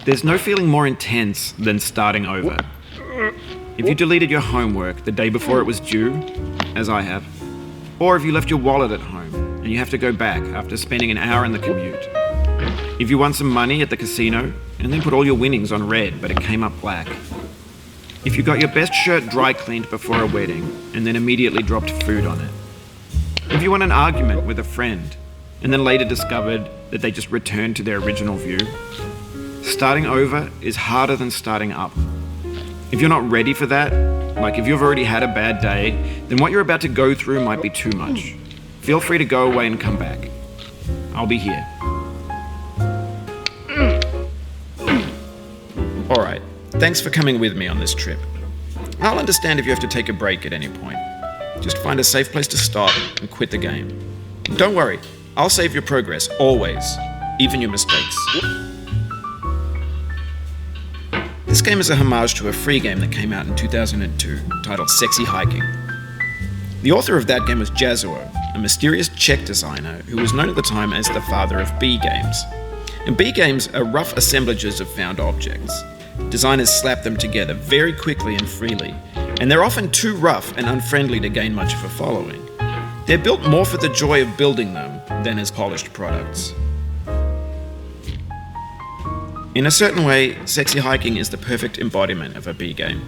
There's no feeling more intense than starting over. If you deleted your homework the day before it was due, as I have, or if you left your wallet at home and you have to go back after spending an hour in the commute. If you won some money at the casino and then put all your winnings on red but it came up black. If you got your best shirt dry cleaned before a wedding and then immediately dropped food on it. If you won an argument with a friend and then later discovered that they just returned to their original view. Starting over is harder than starting up. If you're not ready for that, like if you've already had a bad day, then what you're about to go through might be too much. Feel free to go away and come back. I'll be here. Alright, thanks for coming with me on this trip. I'll understand if you have to take a break at any point. Just find a safe place to stop and quit the game. Don't worry, I'll save your progress, always, even your mistakes. This game is a homage to a free game that came out in 2002, titled Sexy Hiking. The author of that game was Jazuo, a mysterious Czech designer who was known at the time as the father of B games. And B games are rough assemblages of found objects. Designers slap them together very quickly and freely, and they're often too rough and unfriendly to gain much of a following. They're built more for the joy of building them than as polished products. In a certain way, Sexy Hiking is the perfect embodiment of a B game.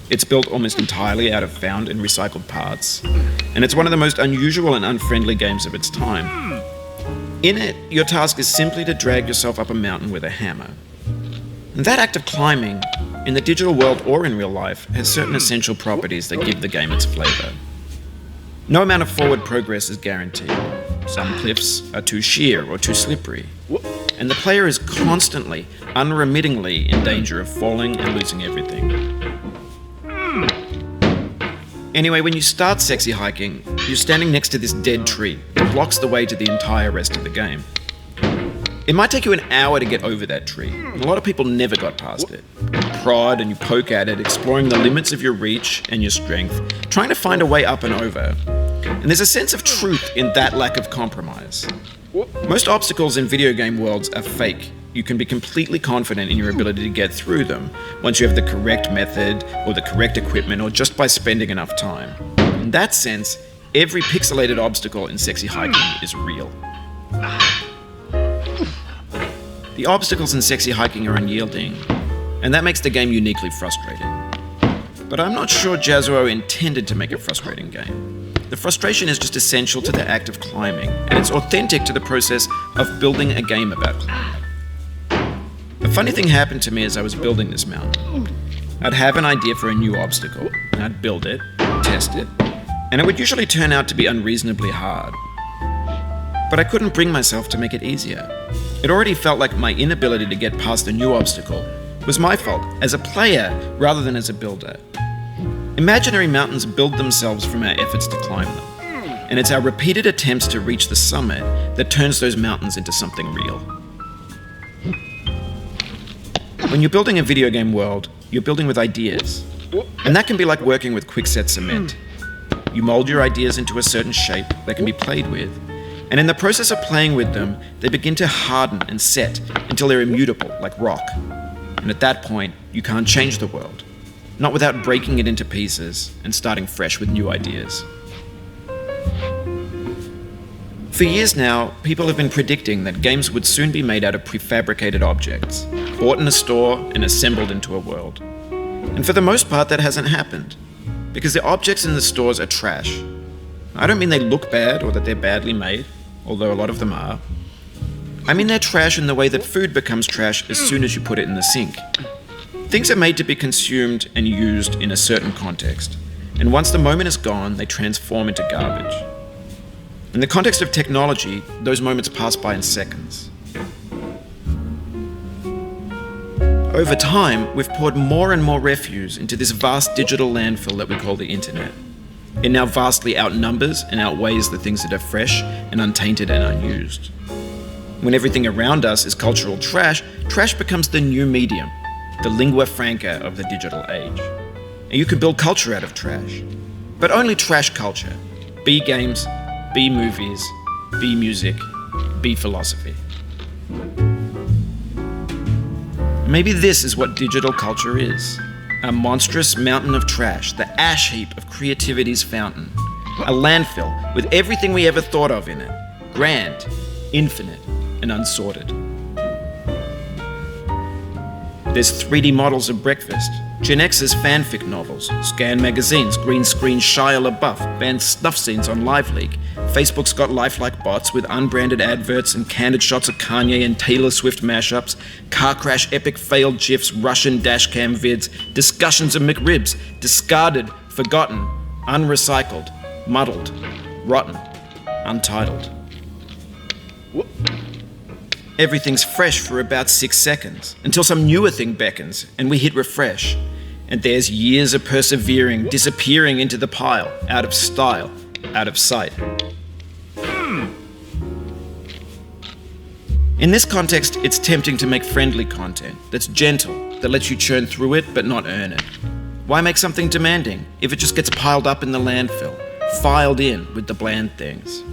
It's built almost entirely out of found and recycled parts, and it's one of the most unusual and unfriendly games of its time. In it, your task is simply to drag yourself up a mountain with a hammer. And that act of climbing, in the digital world or in real life, has certain essential properties that give the game its flavor. No amount of forward progress is guaranteed. Some cliffs are too sheer or too slippery. And the player is constantly, unremittingly in danger of falling and losing everything. Anyway, when you start Sexy Hiking, you're standing next to this dead tree that blocks the way to the entire rest of the game. It might take you an hour to get over that tree, and a lot of people never got past it. You prod and you poke at it, exploring the limits of your reach and your strength, trying to find a way up and over. And there's a sense of truth in that lack of compromise. Most obstacles in video game worlds are fake. You can be completely confident in your ability to get through them once you have the correct method or the correct equipment or just by spending enough time. In that sense, every pixelated obstacle in Sexy Hiking is real. The obstacles in Sexy Hiking are unyielding, and that makes the game uniquely frustrating. But I'm not sure Jazuo intended to make a frustrating game. The frustration is just essential to the act of climbing, and it's authentic to the process of building a game about climbing. A funny thing happened to me as I was building this mountain. I'd have an idea for a new obstacle, and I'd build it, test it, and it would usually turn out to be unreasonably hard. But I couldn't bring myself to make it easier. It already felt like my inability to get past the new obstacle was my fault as a player rather than as a builder. Imaginary mountains build themselves from our efforts to climb them, and it's our repeated attempts to reach the summit that turns those mountains into something real. When you're building a video game world, you're building with ideas, and that can be like working with quickset cement. You mold your ideas into a certain shape that can be played with, and in the process of playing with them, they begin to harden and set until they're immutable, like rock. And at that point, you can't change the world. Not without breaking it into pieces and starting fresh with new ideas. For years now, people have been predicting that games would soon be made out of prefabricated objects, bought in a store and assembled into a world. And for the most part, that hasn't happened, because the objects in the stores are trash. I don't mean they look bad or that they're badly made, although a lot of them are. I mean they're trash in the way that food becomes trash as soon as you put it in the sink. Things are made to be consumed and used in a certain context, and once the moment is gone, they transform into garbage. In the context of technology, those moments pass by in seconds. Over time, we've poured more and more refuse into this vast digital landfill that we call the internet. It now vastly outnumbers and outweighs the things that are fresh and untainted and unused. When everything around us is cultural trash, trash becomes the new medium, the lingua franca of the digital age. And you can build culture out of trash, but only trash culture. B games, B movies, B music, B philosophy. Maybe this is what digital culture is. A monstrous mountain of trash, the ash heap of creativity's fountain. A landfill with everything we ever thought of in it. Grand, infinite, and unsorted. There's 3D models of breakfast, Gen X's fanfic novels, scan magazines, green screen Shia LaBeouf, banned snuff scenes on LiveLeak. Facebook's got lifelike bots with unbranded adverts and candid shots of Kanye and Taylor Swift mashups, car crash epic failed GIFs, Russian dashcam vids, discussions of McRibs, discarded, forgotten, unrecycled, muddled, rotten, untitled. Everything's fresh for about 6 seconds, until some newer thing beckons, and we hit refresh. And there's years of persevering, disappearing into the pile, out of style, out of sight. In this context, it's tempting to make friendly content that's gentle, that lets you churn through it but not earn it. Why make something demanding if it just gets piled up in the landfill, filed in with the bland things?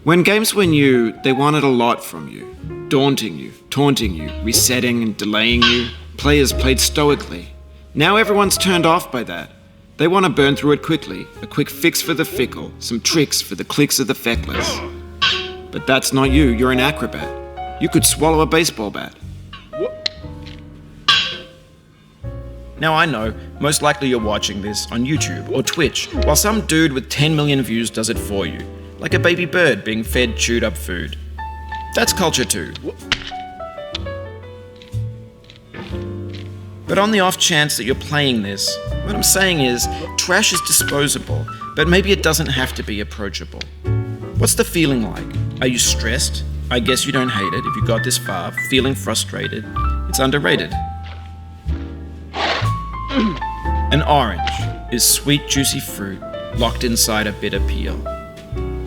When games were new, they wanted a lot from you. Daunting you, taunting you, resetting and delaying you. Players played stoically. Now everyone's turned off by that. They want to burn through it quickly, a quick fix for the fickle, some tricks for the clicks of the feckless. But that's not you, you're an acrobat. You could swallow a baseball bat. Now I know, most likely you're watching this on YouTube or Twitch, while some dude with 10 million views does it for you. Like a baby bird being fed chewed up food. That's culture too. But on the off chance that you're playing this, what I'm saying is, trash is disposable, but maybe it doesn't have to be approachable. What's the feeling like? Are you stressed? I guess you don't hate it if you got this far. Feeling frustrated? It's underrated. An orange is sweet, juicy fruit locked inside a bitter peel.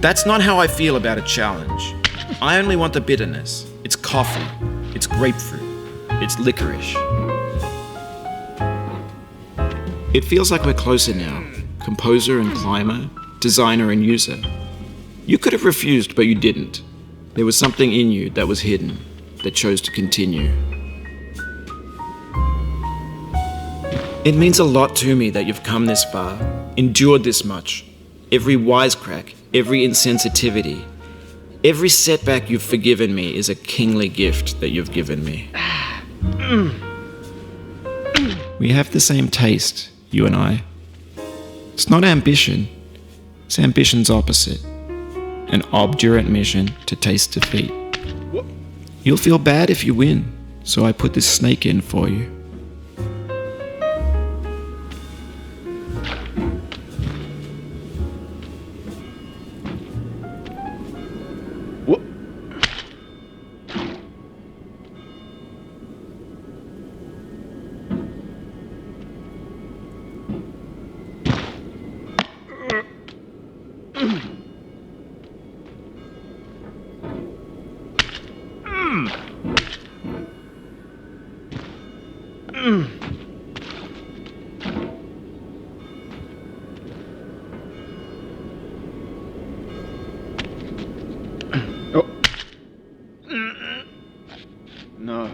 That's not how I feel about a challenge. I only want the bitterness. It's coffee. It's grapefruit. It's licorice. It feels like we're closer now. Composer and climber, designer and user. You could have refused, but you didn't. There was something in you that was hidden, that chose to continue. It means a lot to me that you've come this far, endured this much. Every wisecrack, every insensitivity, every setback you've forgiven me is a kingly gift that you've given me. We have the same taste, you and I. It's not ambition, it's ambition's opposite. An obdurate mission to taste defeat. You'll feel bad if you win, so I put this snake in for you. No.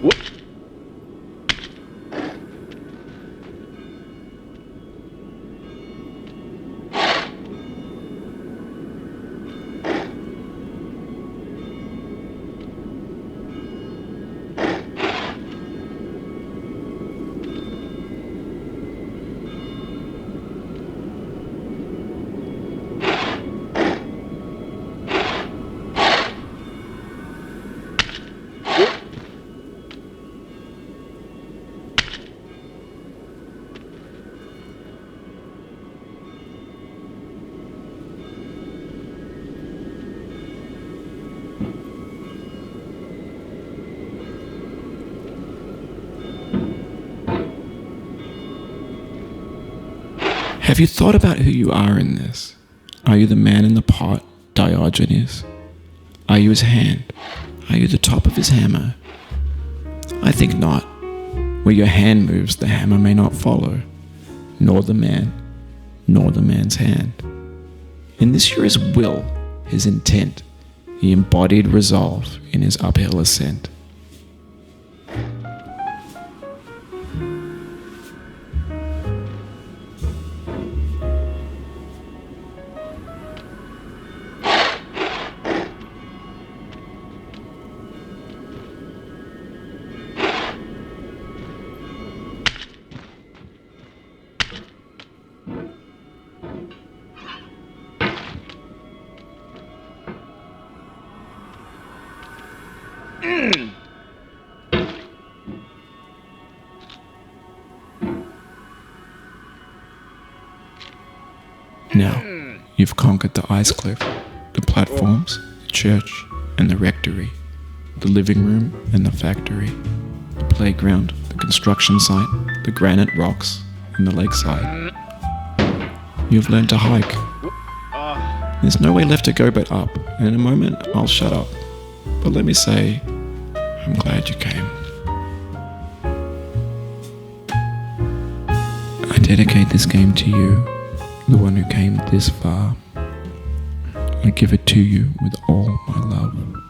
What? Have you thought about who you are in this? Are you the man in the pot, Diogenes? Are you his hand? Are you the top of his hammer? I think not. Where your hand moves, the hammer may not follow, nor the man, nor the man's hand. And this year his will, his intent, he embodied resolve in his uphill ascent. Now, you've conquered the ice cliff, the platforms, the church, and the rectory, the living room and the factory, the playground, the construction site, the granite rocks, and the lakeside. You've learned to hike. There's no way left to go but up, and in a moment I'll shut up. But let me say, I'm glad you came. I dedicate this game to you, the one who came this far. I give it to you with all my love.